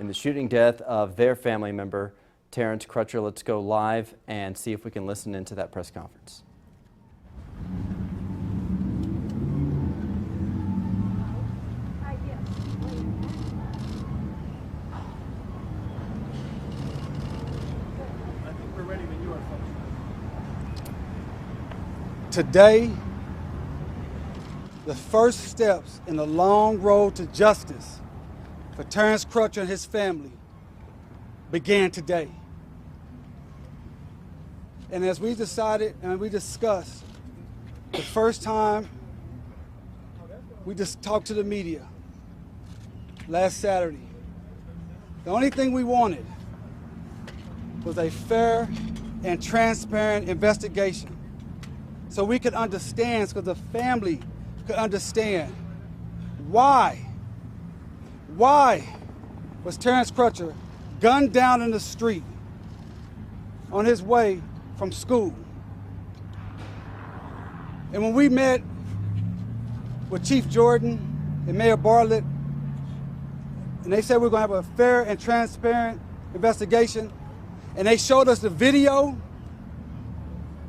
in the shooting death of their family member, Terence Crutcher. Let's go live and see if we can listen into that press conference. Today, the first steps in the long road to justice for Terence Crutcher and his family began today. And as we decided and we discussed, the first time we just talked to the media last Saturday, the only thing we wanted was a fair and transparent investigation so we could understand, so the family could understand why was Terence Crutcher gunned down in the street on his way from school. And when we met with Chief Jordan and Mayor Bartlett, and they said we're going to have a fair and transparent investigation, and they showed us the video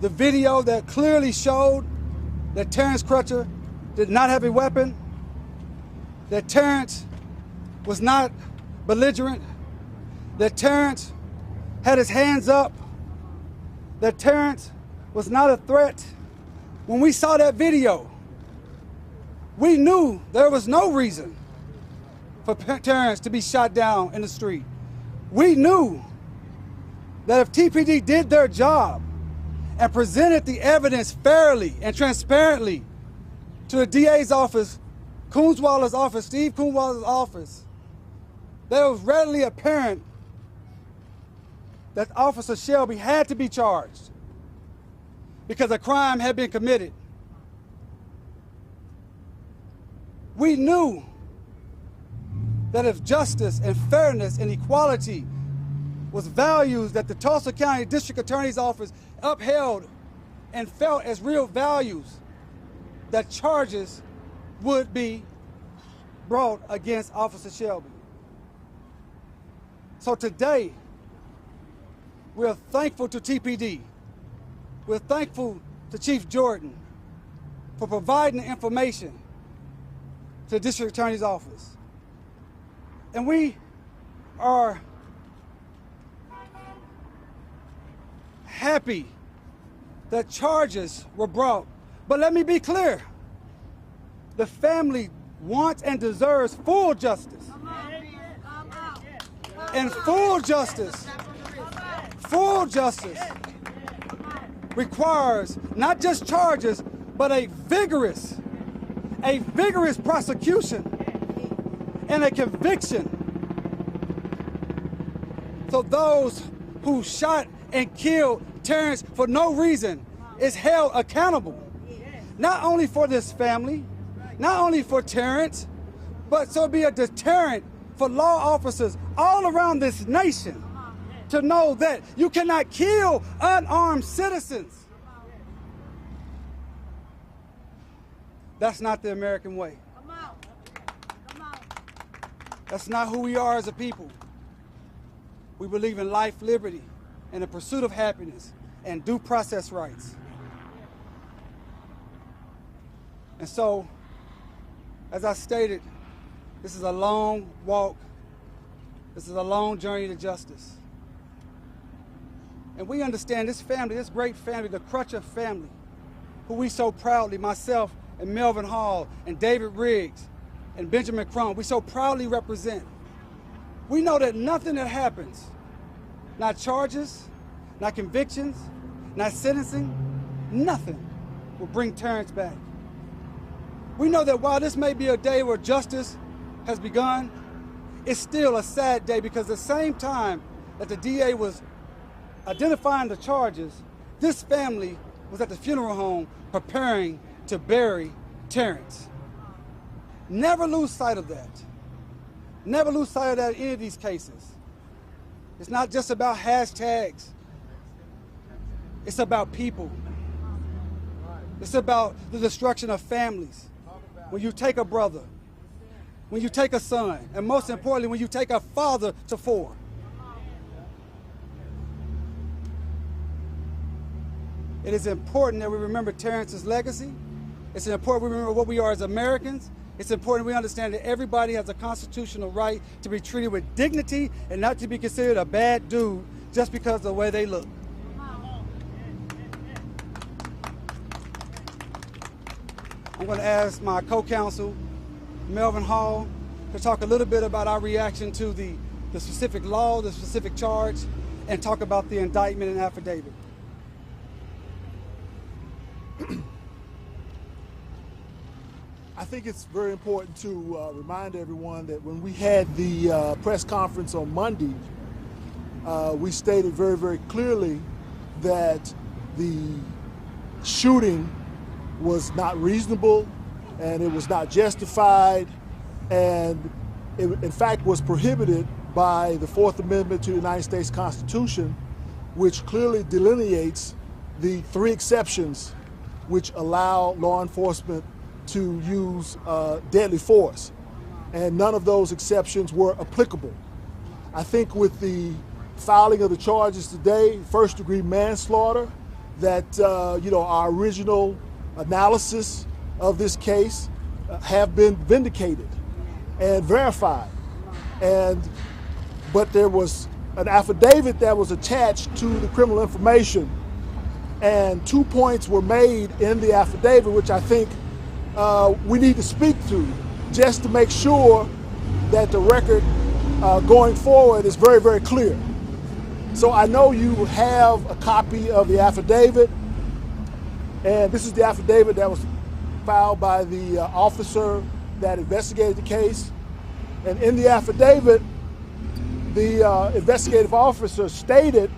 that clearly showed that Terence Crutcher did not have a weapon, that Terence was not belligerent, that Terence had his hands up, that Terence was not a threat. When we saw that video, we knew there was no reason for Terence to be shot down in the street. We knew that if TPD did their job and presented the evidence fairly and transparently to the DA's office, Coonswaller's office, Steve Coonswaller's office, that it was readily apparent that Officer Shelby had to be charged because a crime had been committed. We knew that if justice and fairness and equality was values that the Tulsa County District Attorney's Office upheld and felt as real values, that charges would be brought against Officer Shelby. So today, we're thankful to TPD. We're thankful to Chief Jordan for providing the information to the District Attorney's Office. And we are happy that charges were brought. But let me be clear, the family wants and deserves full justice. And full justice requires not just charges, but a vigorous prosecution and a conviction. So those who shot and killed Terence for no reason is held accountable. Not only for this family, not only for Terence, but so be a deterrent for law officers all around this nation to know that you cannot kill unarmed citizens. That's not the American way. That's not who we are as a people. We believe in life, liberty, and the pursuit of happiness and due process rights. And so, as I stated, this is a long walk. This is a long journey to justice. And we understand this family, this great family, the Crutcher family, who we so proudly, myself and Melvin Hall and David Riggs and Benjamin Crumb, we so proudly represent. We know that nothing that happens, not charges, not convictions, not sentencing, nothing will bring Terence back. We know that while this may be a day where justice has begun, it's still a sad day because at the same time that the DA was identifying the charges, this family was at the funeral home preparing to bury Terence. Never lose sight of that. Never lose sight of that in any of these cases. It's not just about hashtags. It's about people. It's about the destruction of families. When you take a brother when you take a son, and most importantly, when you take a father to 4. It is important that we remember Terence's legacy. It's important we remember what we are as Americans. It's important we understand that everybody has a constitutional right to be treated with dignity and not to be considered a bad dude just because of the way they look. I'm going to ask my co-counsel, Melvin Hall, to talk a little bit about our reaction to the specific law, the specific charge, and talk about the indictment and affidavit. I think it's very important to remind everyone that when we had the press conference on Monday, we stated very, very clearly that the shooting was not reasonable and it was not justified, and it, in fact, was prohibited by the Fourth Amendment to the United States Constitution, which clearly delineates the 3 exceptions which allow law enforcement to use deadly force, and none of those exceptions were applicable. I think with the filing of the charges today, first-degree manslaughter, that our original analysis of this case have been vindicated and verified. But there was an affidavit that was attached to the criminal information, and 2 points were made in the affidavit, which I think we need to speak to, just to make sure that the record going forward is very, very clear. So I know you have a copy of the affidavit, and this is the affidavit that was filed by the officer that investigated the case. And in the affidavit, the investigative officer stated,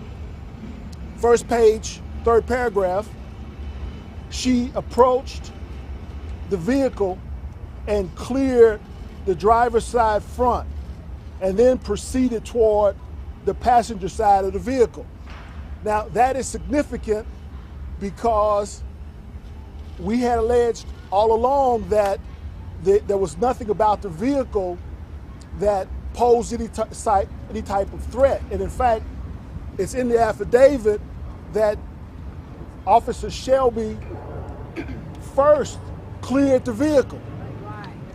first page, third paragraph, she approached the vehicle and cleared the driver's side front and then proceeded toward the passenger side of the vehicle. Now, that is significant because we had alleged all along that there was nothing about the vehicle that posed any type of threat. And in fact, it's in the affidavit that Officer Shelby first cleared the vehicle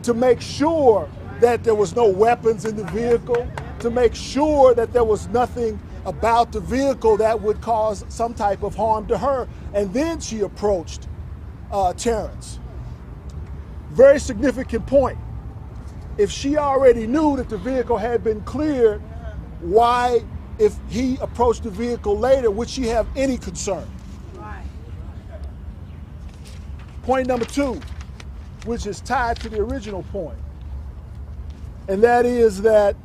to make sure that there was no weapons in the vehicle, to make sure that there was nothing about the vehicle that would cause some type of harm to her. And then she approached Terence. Very significant point. If she already knew that the vehicle had been cleared, why, if he approached the vehicle later, would she have any concern? Right. Point number 2, which is tied to the original point, and that is that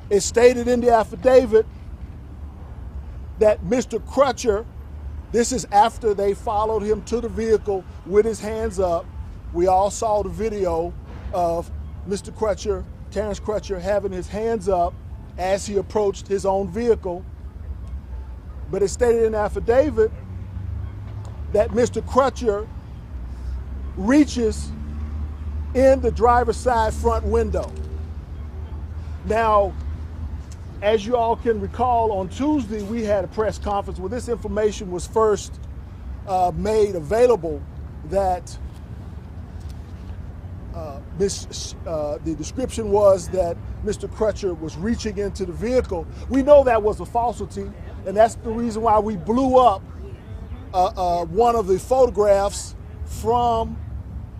it's stated in the affidavit that Mr. Crutcher, this is after they followed him to the vehicle with his hands up. We all saw the video of Mr. Crutcher, Terence Crutcher, having his hands up as he approached his own vehicle. But it's stated in the affidavit that Mr. Crutcher reaches in the driver's side front window. Now, as you all can recall, on Tuesday we had a press conference where this information was first made available, that the description was that Mr. Crutcher was reaching into the vehicle. We know that was a falsity, and that's the reason why we blew up one of the photographs from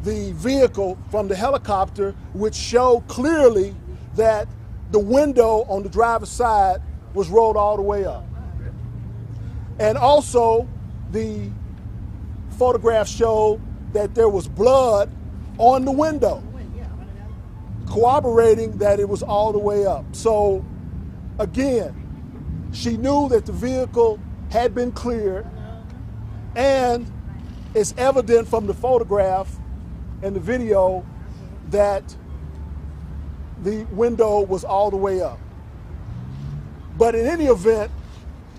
the vehicle, from the helicopter, which showed clearly that the window on the driver's side was rolled all the way up. And also, the photograph showed that there was blood on the window, corroborating that it was all the way up. So, again, she knew that the vehicle had been cleared, and it's evident from the photograph and the video that the window was all the way up. But in any event,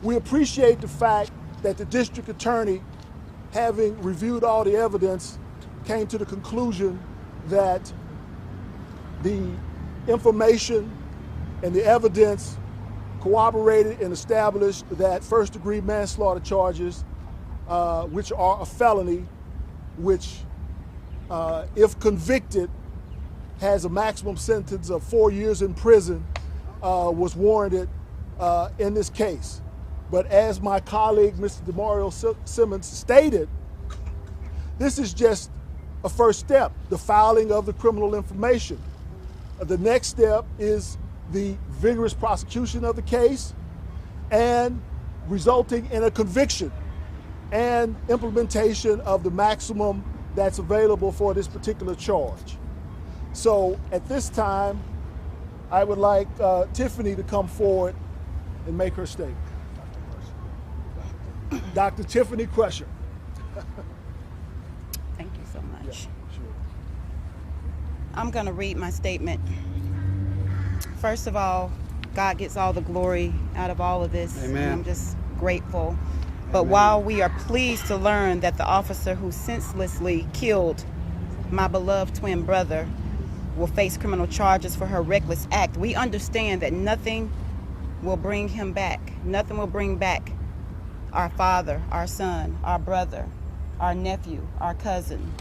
we appreciate the fact that the district attorney, having reviewed all the evidence, came to the conclusion that The information and the evidence corroborated and established that first-degree manslaughter charges, which are a felony, which, if convicted, has a maximum sentence of 4 years in prison, was warranted in this case. But as my colleague, Mr. DeMario Simmons, stated, this is just a first step, the filing of the criminal information. The next step is the vigorous prosecution of the case and resulting in a conviction and implementation of the maximum that's available for this particular charge. So at this time, I would like Tiffany to come forward and make her statement. Dr. Tiffany Crutcher. Thank you so much. Yeah, sure. I'm going to read my statement. First of all, God gets all the glory out of all of this. Amen. And I'm just grateful. But while we are pleased to learn that the officer who senselessly killed my beloved twin brother will face criminal charges for her reckless act, we understand that nothing will bring him back. Nothing will bring back our father, our son, our brother, our nephew, our cousin.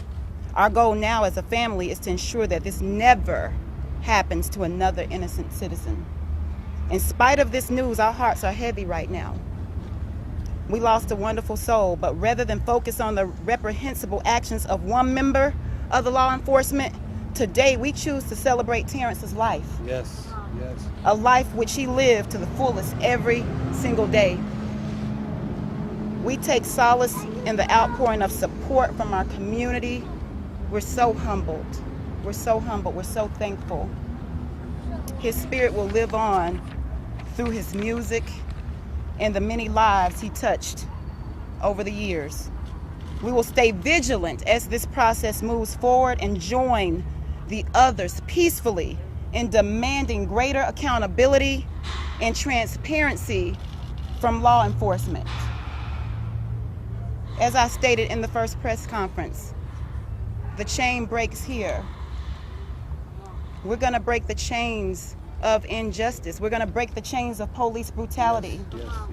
Our goal now as a family is to ensure that this never happens to another innocent citizen. In spite of this news, our hearts are heavy right now. We lost a wonderful soul, but rather than focus on the reprehensible actions of one member of the law enforcement, today we choose to celebrate Terence's life. Yes, yes. A life which he lived to the fullest every single day. We take solace in the outpouring of support from our community. We're so humbled. We're so humbled. We're so thankful. His spirit will live on through his music and the many lives he touched over the years. We will stay vigilant as this process moves forward and join the others peacefully in demanding greater accountability and transparency from law enforcement. As I stated in the first press conference, the chain breaks here. We're going to break the chains of injustice. We're going to break the chains of police brutality.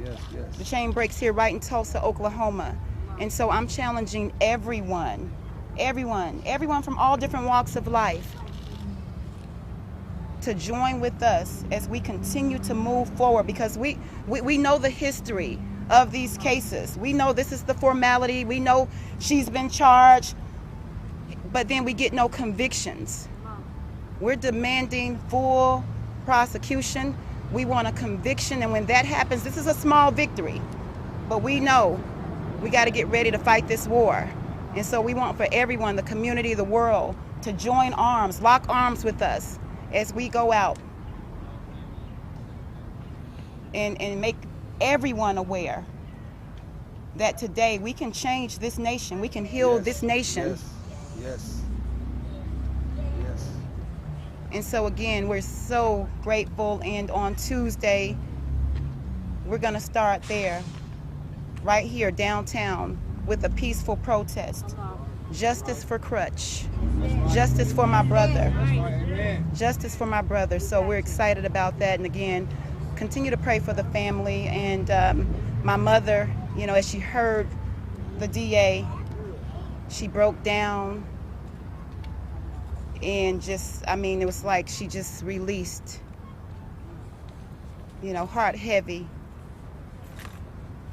Yes. The chain breaks here right in Tulsa, Oklahoma. And so I'm challenging everyone from all different walks of life to join with us as we continue to move forward, because we know the history of these cases. We know this is the formality. We know she's been charged, but then we get no convictions. We're demanding full prosecution. We want a conviction, and when that happens, this is a small victory, but we know we got to get ready to fight this war. And so we want for everyone, the community, the world, to join arms, lock arms with us as we go out and make everyone aware that today we can change this nation. We can heal this nation. Yes. And so again, we're so grateful, and on Tuesday, we're gonna start there, right here downtown, with a peaceful protest. Justice for Crutch. Justice for my brother. Justice for my brother. So we're excited about that, and again, continue to pray for the family. And my mother, you know, as she heard the DA, she broke down. And just, I mean, it was like she just released, you know, heart heavy.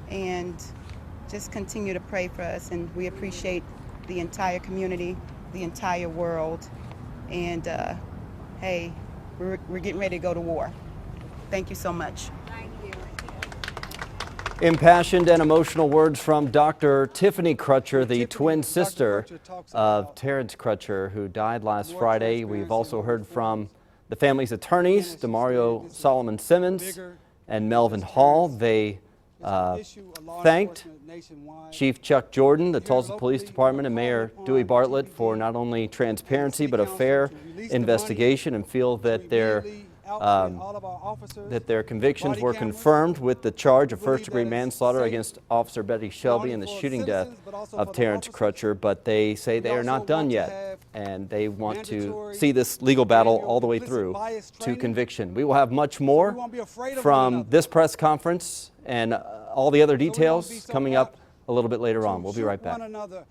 And just continue to pray for us. And we appreciate the entire community, the entire world. And hey, we're getting ready to go to war. Thank you so much. Impassioned and emotional words from Dr. Tiffany Crutcher, the twin sister of Terence Crutcher, who died last Friday. We've also heard from the family's attorneys, DeMario Solomon Simmons and Melvin Hall. They thanked Chief Chuck Jordan, the Tulsa Police Department, and Mayor Dewey Bartlett for not only transparency but a fair investigation, and feel that their outfit all of our officers. that their convictions body were cameras. confirmed with the charge of We believe first-degree that it's manslaughter safe, against Officer Betty Shelby in the for shooting death citizens, but also of for the Terence officers. Crutcher, but they say they We are not also done want to yet, have and they want to mandatory see this legal battle annual all the way implicit through bias to training. conviction. We will have much we more won't be afraid of one from another. this press conference and all the other we won't details be so coming up apt a little bit later to on. We'll be shoot right back. one another